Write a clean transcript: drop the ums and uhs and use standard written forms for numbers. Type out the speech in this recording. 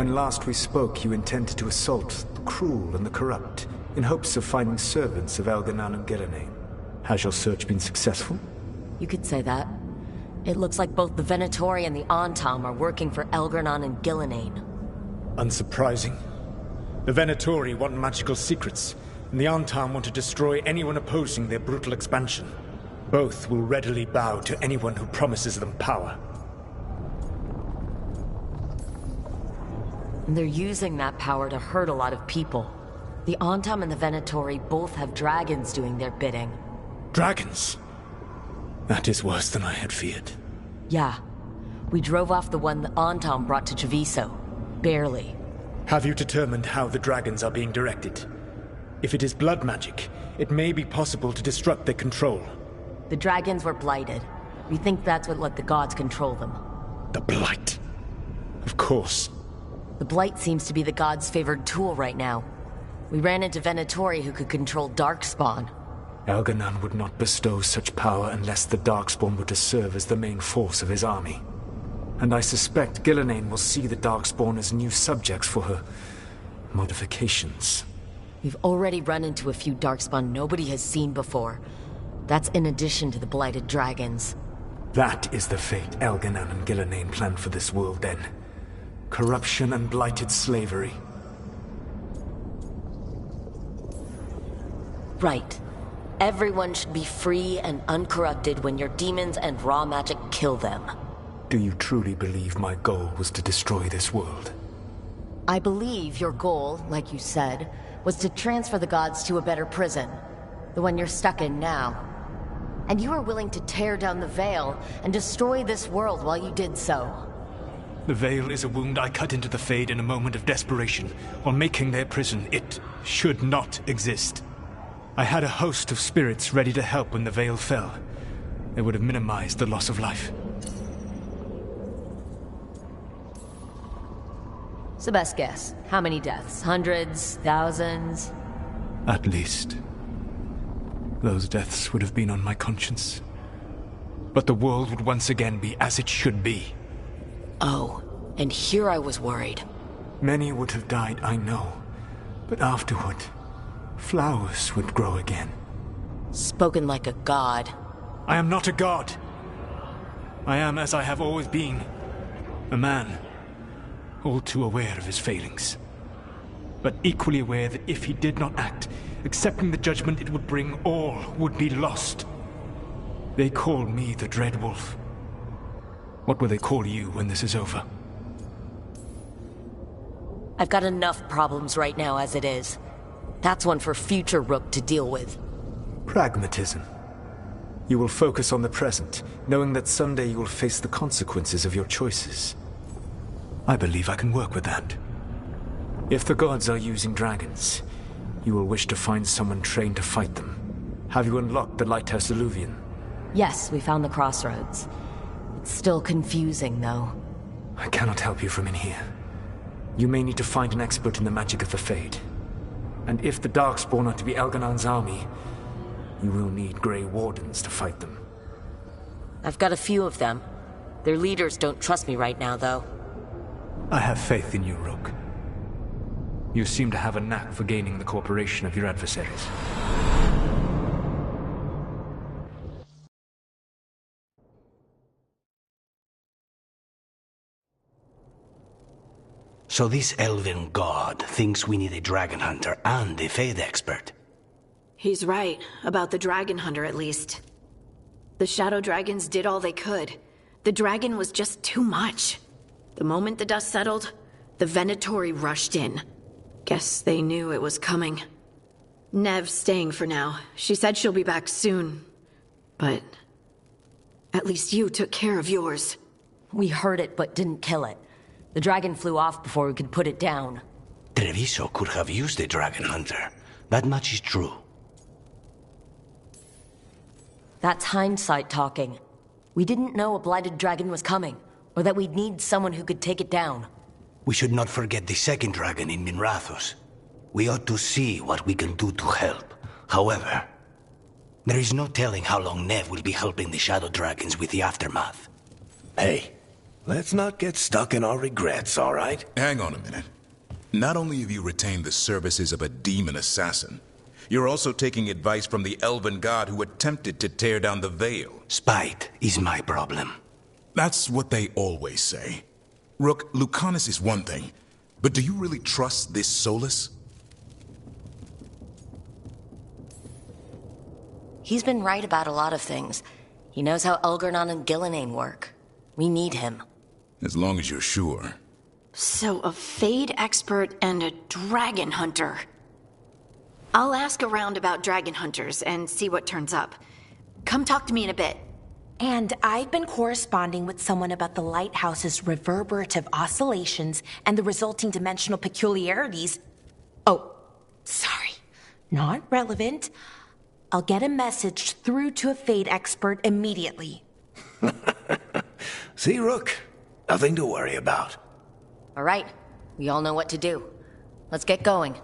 When last we spoke, you intended to assault the cruel and the corrupt, in hopes of finding servants of Elganan and Gillenane. Has your search been successful? You could say that. It looks like both the Venatori and the Antam are working for Elganan and Gillenane. Unsurprising. The Venatori want magical secrets, and the Antam want to destroy anyone opposing their brutal expansion. Both will readily bow to anyone who promises them power. And they're using that power to hurt a lot of people. The Antam and the Venatori both have dragons doing their bidding. Dragons? That is worse than I had feared. Yeah. We drove off the one the Antam brought to Treviso. Barely. Have you determined how the dragons are being directed? If it is blood magic, it may be possible to disrupt their control. The dragons were blighted. We think that's what let the gods control them. The Blight. Of course. The Blight seems to be the gods' favored tool right now. We ran into Venatori who could control Darkspawn. Elganan would not bestow such power unless the Darkspawn were to serve as the main force of his army. And I suspect Gillenane will see the Darkspawn as new subjects for her modifications. We've already run into a few Darkspawn nobody has seen before. That's in addition to the blighted dragons. That is the fate Elganan and Gillenane planned for this world then. Corruption and blighted slavery. Right. Everyone should be free and uncorrupted when your demons and raw magic kill them. Do you truly believe my goal was to destroy this world? I believe your goal, like you said, was to transfer the gods to a better prison. The one you're stuck in now. And you were willing to tear down the Veil and destroy this world while you did so. The Veil is a wound I cut into the Fade in a moment of desperation, while making their prison. It should not exist. I had a host of spirits ready to help when the Veil fell. They would have minimized the loss of life. It's the best guess. How many deaths? Hundreds? Thousands? At least. Those deaths would have been on my conscience. But the world would once again be as it should be. Oh, and here I was worried. Many would have died, I know. But afterward, flowers would grow again. Spoken like a god. I am not a god. I am as I have always been. A man. All too aware of his failings. But equally aware that if he did not act, accepting the judgment it would bring, all would be lost. They call me the Dread Wolf. What will they call you when this is over? I've got enough problems right now as it is. That's one for future Rook to deal with. Pragmatism. You will focus on the present, knowing that someday you will face the consequences of your choices. I believe I can work with that. If the gods are using dragons, you will wish to find someone trained to fight them. Have you unlocked the Lighthouse Illuvian? Yes, we found the crossroads. It's still confusing, though. I cannot help you from in here. You may need to find an expert in the magic of the Fade. And if the Darkspawn are to be Elganan's army, you will need Grey Wardens to fight them. I've got a few of them. Their leaders don't trust me right now, though. I have faith in you, Rook. You seem to have a knack for gaining the cooperation of your adversaries. So this elven god thinks we need a dragon hunter and a Fade expert. He's right, about the dragon hunter at least. The shadow dragons did all they could. The dragon was just too much. The moment the dust settled, the Venatori rushed in. Guess they knew it was coming. Nev's staying for now. She said she'll be back soon. But at least you took care of yours. We heard it, but didn't kill it. The dragon flew off before we could put it down. Treviso could have used a dragon hunter. That much is true. That's hindsight talking. We didn't know a blighted dragon was coming, or that we'd need someone who could take it down. We should not forget the second dragon in Minrathos. We ought to see what we can do to help. However, there is no telling how long Nev will be helping the shadow dragons with the aftermath. Hey, Let's not get stuck in our regrets, all right? Hang on a minute. Not only have you retained the services of a demon assassin, you're also taking advice from the elven god who attempted to tear down the veil. Spite is my problem. That's what they always say. Rook, Lucanus is one thing, but do you really trust this Solus? He's been right about a lot of things. He knows how Elgernon and Gillenane work. We need him. As long as you're sure. So a Fade expert and a dragon hunter. I'll ask around about dragon hunters and see what turns up. Come talk to me in a bit. And I've been corresponding with someone about the lighthouse's reverberative oscillations and the resulting dimensional peculiarities. Oh, sorry. Not relevant. I'll get a message through to a Fade expert immediately. See, Rook? Nothing to worry about. All right, we all know what to do. Let's get going.